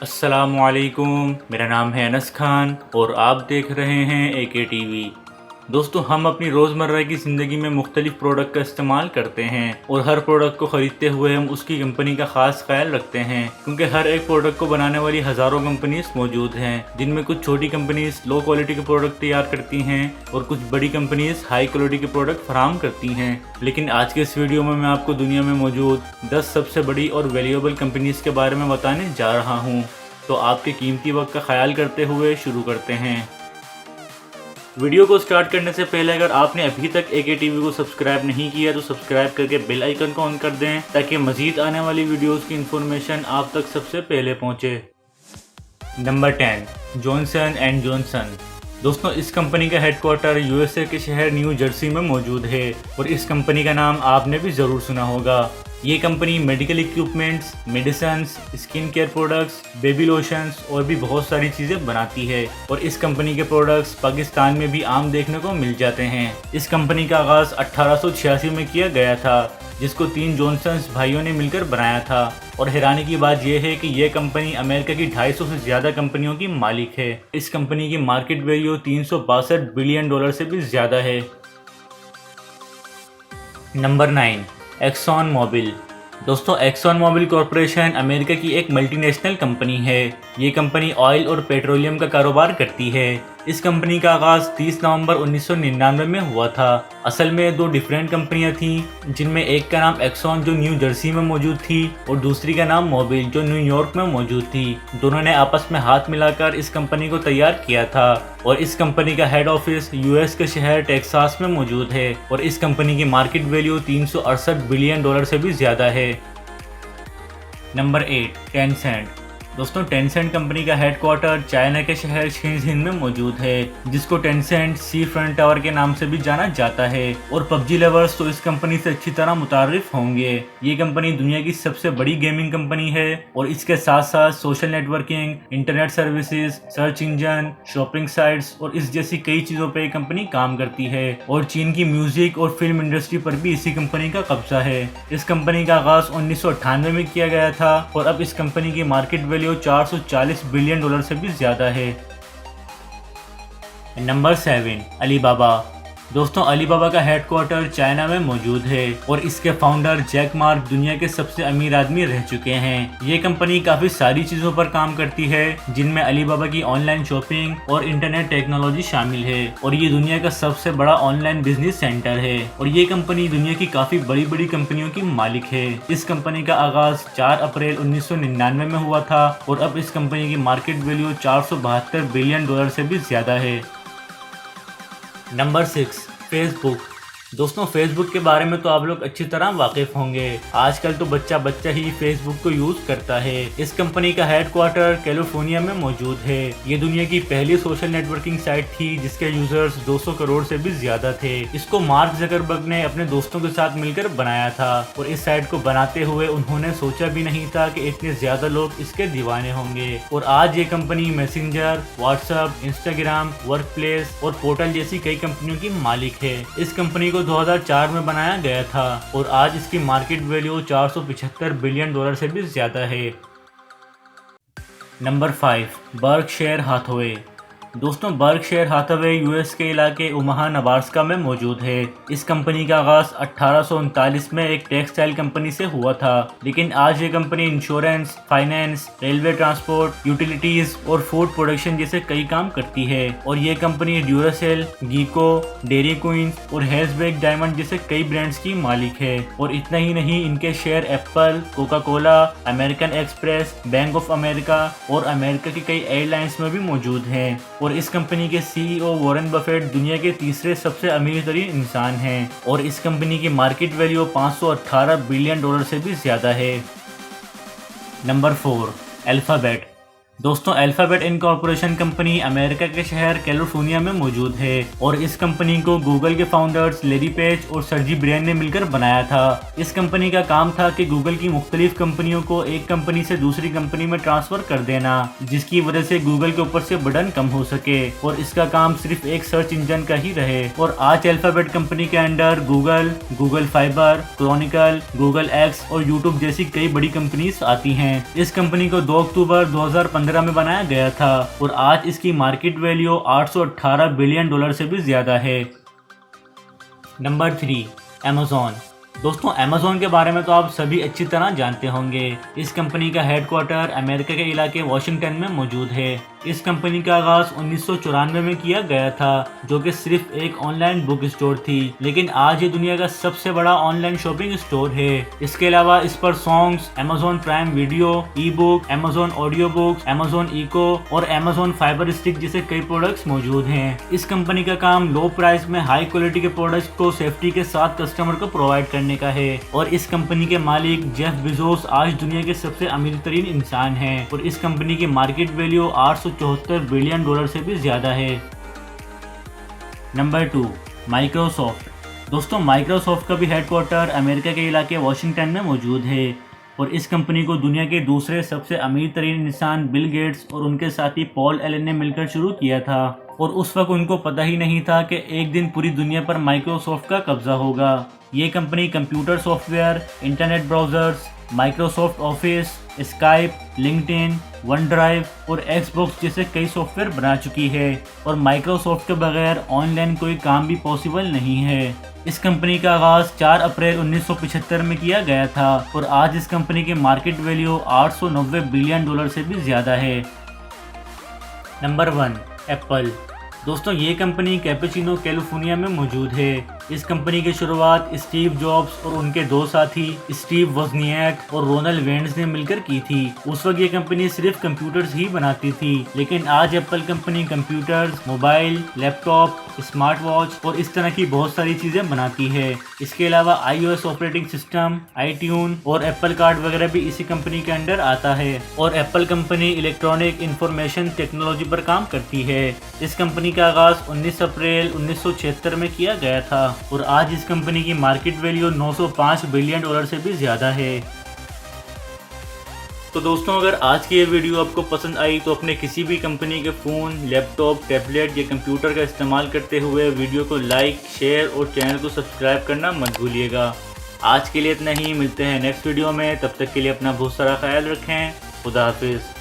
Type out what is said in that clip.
अस्सलामुअलैकुम। मेरा नाम है अनस खान और आप देख रहे हैं एके टीवी। दोस्तों, हम अपनी रोज़मर्रा की ज़िंदगी में मुख्तलिफ़ प्रोडक्ट का इस्तेमाल करते हैं और हर प्रोडक्ट को ख़रीदते हुए हम उसकी कंपनी का ख़ास ख्याल रखते हैं, क्योंकि हर एक प्रोडक्ट को बनाने वाली हज़ारों कंपनीज मौजूद हैं, जिनमें कुछ छोटी कंपनीज लो क्वालिटी के प्रोडक्ट तैयार करती हैं और कुछ बड़ी कंपनीज हाई क्वालिटी के प्रोडक्ट फराहम करती हैं। लेकिन आज के इस वीडियो में मैं आपको दुनिया में मौजूद 10 सबसे बड़ी और वैल्यूएबल कंपनीज के बारे में बताने जा रहा हूँ। तो आपके कीमती वक्त का ख्याल करते हुए शुरू करते हैं। वीडियो को स्टार्ट करने से पहले अगर आपने अभी तक एके टीवी को सब्सक्राइब नहीं किया तो सब्सक्राइब करके बेल आइकन को ऑन कर दें, ताकि मजीद आने वाली वीडियोस की इन्फॉर्मेशन आप तक सबसे पहले पहुंचे। Number 10, Johnson and Johnson. दोस्तों, इस कंपनी का हेडक्वार्टर यूएसए के शहर न्यू जर्सी में मौजूद है और इस कंपनी का नाम आपने भी ज़रूर सुना होगा। ये company medical equipments, medicines, skin care products, baby lotions और भी बहुत सारी चीज़ें बनाती है और इस कंपनी के प्रोडक्ट्स पाकिस्तान में भी आम देखने को मिल जाते हैं। इस कंपनी का आगाज़ 1886 में किया गया था, जिसको 3 जॉनसन्स भाइयों ने मिलकर बनाया था। और हैरानी की बात यह है कि यह कंपनी अमेरिका की 250 से ज़्यादा कंपनियों की मालिक है। इस कंपनी की मार्केट वैल्यू 362 बिलियन डॉलर से भी ज़्यादा है। Number 9, Exxon Mobil. दोस्तों, एक्सॉन मोबिल कॉरपोरेशन अमेरिका की एक मल्टीनेशनल कंपनी है। ये कंपनी ऑयल और पेट्रोलियम का कारोबार करती है। इस कंपनी का आगाज़ 30 नवंबर 1999 में हुआ था। असल में 2 डिफरेंट कंपनियां थीं, जिनमें एक का नाम एक्सॉन जो न्यू जर्सी में मौजूद थी और दूसरी का नाम मोबिल जो न्यूयॉर्क में मौजूद थी। दोनों ने आपस में हाथ मिलाकर इस कंपनी को तैयार किया था और इस कंपनी का हेड ऑफिस यूएस के शहर टेक्सास में मौजूद है और इस कंपनी की मार्केट वैल्यू 368 बिलियन डॉलर से भी ज़्यादा है। Number 8, Tencent. दोस्तों, टेंसेंट कंपनी का हेडक्वार्टर चाइना के शहर शेंझेन में मौजूद है, जिसको टेंसेंट सी फ्रंट टावर के नाम से भी जाना जाता है और पबजी लवर्स तो इस कंपनी से अच्छी तरह मुतारिफ होंगे। ये कंपनी दुनिया की सबसे बड़ी गेमिंग कंपनी है और इसके साथ साथ social networking, internet services, search engine, shopping sites और इस जैसी कई चीज़ों पर कंपनी काम करती है और चीन की म्यूजिक और फिल्म इंडस्ट्री पर भी इसी कंपनी का कब्जा है। इस कंपनी का आगाज़ 1998 में किया गया था और अब इस कंपनी की मार्केट वैल्यू 440 बिलियन डॉलर से भी ज्यादा है। Number 7, Alibaba. दोस्तों, अलीबाबा का हेडक्वार्टर चाइना में मौजूद है और इसके फाउंडर जैक मा दुनिया के सबसे अमीर आदमी रह चुके हैं। ये कंपनी काफ़ी सारी चीज़ों पर काम करती है, जिनमें अलीबाबा की ऑनलाइन शॉपिंग और इंटरनेट टेक्नोलॉजी शामिल है और ये दुनिया का सबसे बड़ा ऑनलाइन बिजनेस सेंटर है और ये कंपनी दुनिया की काफ़ी बड़ी बड़ी कंपनियों की मालिक है। इस कंपनी का आगाज़ 4 अप्रैल 1999 में हुआ था और अब इस कंपनी की मार्केट वैल्यू 472 बिलियन डॉलर से भी ज़्यादा है। Number 6, Facebook. दोस्तों, फेसबुक के बारे में तो आप लोग अच्छी तरह वाकिफ होंगे। आजकल तो बच्चा बच्चा ही फेसबुक को यूज करता है। इस कंपनी का हेडक्वार्टर कैलिफोर्निया में मौजूद है। ये दुनिया की पहली सोशल नेटवर्किंग साइट थी जिसके यूजर्स 200 करोड़ से भी ज्यादा थे। इसको मार्क जकरबर्ग ने अपने दोस्तों के साथ मिलकर बनाया था और इस साइट को बनाते हुए उन्होंने सोचा भी नहीं था कि इतने ज्यादा लोग इसके दीवाने होंगे। और आज ये company messenger, WhatsApp, Instagram, work place और पोर्टल जैसी कई कंपनियों की मालिक है। इस कंपनी को 2004 में बनाया गया था और आज इसकी मार्केट वैल्यू 475 बिलियन डॉलर से भी ज्यादा है। Number 5, Berkshire Hathaway. दोस्तों, बर्कशायर हाथवे यूएस के इलाके ओमाहा नब्रास्का में मौजूद है। इस कंपनी का आगाज़ 1839 में एक टेक्सटाइल कंपनी से हुआ था, लेकिन आज ये company insurance, finance, railway transport, utilities और फूड प्रोडक्शन जैसे कई काम करती है और ये कंपनी ड्यूरासेल, गीको, डेयरी क्वीन और हेल्सबेक डायमंड जैसे कई ब्रांड्स की मालिक है। और इतना ही नहीं, इनके share Apple, Coca Cola, American express, bank of America और अमेरिका की कई एयरलाइंस में भी मौजूद हैं। और इस कंपनी के सीईओ वॉरेन बफेट दुनिया के तीसरे सबसे अमीर तरीन इंसान हैं और इस कंपनी की मार्केट वैल्यू 518 बिलियन डॉलर से भी ज़्यादा है। Number 4, alphabet. दोस्तों अल्फाबेट इनकॉर्पोरेशन कंपनी अमेरिका के शहर कैलिफोर्निया में मौजूद है और इस कंपनी को गूगल के फाउंडर्स लैरी पेज और सर्जी ब्रियन ने मिलकर बनाया था। इस कंपनी का काम था कि गूगल की मुख्तलिफ कंपनियों को एक कंपनी से दूसरी कंपनी में ट्रांसफर कर देना, जिसकी वजह से गूगल के ऊपर से बर्डन कम हो सके और इसका काम सिर्फ एक सर्च इंजन का ही रहे। और आज अल्फाबेट कंपनी के under Google, Google fibre, Chronicle, Google x और यूट्यूब जैसी कई बड़ी कंपनीज आती हैं। इस कंपनी को 2 अक्टूबर 2015 में बनाया गया था और आज इसकी मार्केट वैल्यू $818 बिलियन से भी ज्यादा है। Number 3, Amazon। दोस्तों Amazon के बारे में तो आप सभी अच्छी तरह जानते होंगे। इस कंपनी का हेडक्वार्टर अमेरिका के इलाके वॉशिंगटन में मौजूद है। इस कंपनी का आगाज 1994 में किया गया था, जो कि सिर्फ एक ऑनलाइन बुक स्टोर थी, लेकिन आज ये दुनिया का सबसे बड़ा ऑनलाइन शॉपिंग स्टोर है। इसके अलावा इस पर songs, Amazon prime video, e book, Amazon audio books, Amazon echo और Amazon फाइबर स्टिक जैसे कई प्रोडक्ट्स मौजूद हैं। इस कंपनी का काम लो प्राइस में हाई क्वालिटी के प्रोडक्ट्स को सेफ्टी के साथ कस्टमर को प्रोवाइड करने का है और इस कंपनी के मालिक जेफ बेजोस आज दुनिया के सबसे अमीर तरीन इंसान हैं और इस कंपनी की मार्केट वैल्यू $874 बिलियन से भी ज्यादा है। Number 2, Microsoft. दोस्तों माइक्रोसॉफ्ट का भी हेडक्वार्टर अमेरिका के इलाके वॉशिंगटन में मौजूद है और इस कंपनी को दुनिया के दूसरे सबसे अमीर तरीन इंसान बिल गेट्स और उनके साथी पॉल एलन ने मिलकर शुरू किया था और उस वक्त उनको पता ही नहीं था कि एक दिन पूरी दुनिया पर माइक्रोसॉफ्ट का कब्जा होगा। ये company computer software, internet browsers, Microsoft office, Skype, LinkedIn, one drive और एक्सबॉक्स जैसे कई सॉफ्टवेयर बना चुकी है और माइक्रोसॉफ्ट के बगैर ऑनलाइन कोई काम भी पॉसिबल नहीं है। इस कंपनी का आगाज 4 अप्रैल 1975 में किया गया था और आज इस कंपनी की मार्केट वैल्यू $890 बिलियन से भी ज्यादा है। Number 1, Apple. दोस्तों ये कंपनी कैपुचिनो कैलिफोर्निया में मौजूद है। इस कंपनी की शुरुआत स्टीव जॉब्स और उनके दो साथी स्टीव वोज़नियाक और रोनाल्ड वेंड्स ने मिलकर की थी। उस वक्त ये कंपनी सिर्फ कंप्यूटर्स ही बनाती थी, लेकिन आज Apple company computers, mobile, laptop, smart watch और इस तरह की बहुत सारी चीजें बनाती है। इसके अलावा iOS ऑपरेटिंग सिस्टम, iTunes और एप्पल कार्ड वगैरह भी इसी कंपनी के अंडर आता है और Apple company electronic information technology पर काम करती है। इस कंपनी का आगाज 19 अप्रैल 1976 में किया गया था और आज इस कंपनी की मार्केट वैल्यू $905 बिलियन से भी ज्यादा है। तो दोस्तों अगर आज की ये वीडियो आपको पसंद आई तो अपने किसी भी कंपनी के फ़ोन, लैपटॉप, टैबलेट या कंप्यूटर का इस्तेमाल करते हुए वीडियो को लाइक, शेयर और चैनल को सब्सक्राइब करना मत भूलिएगा। आज के लिए इतना ही, मिलते हैं नेक्स्ट वीडियो में। तब तक के लिए अपना बहुत सारा ख्याल रखें। खुदा हाफिज़।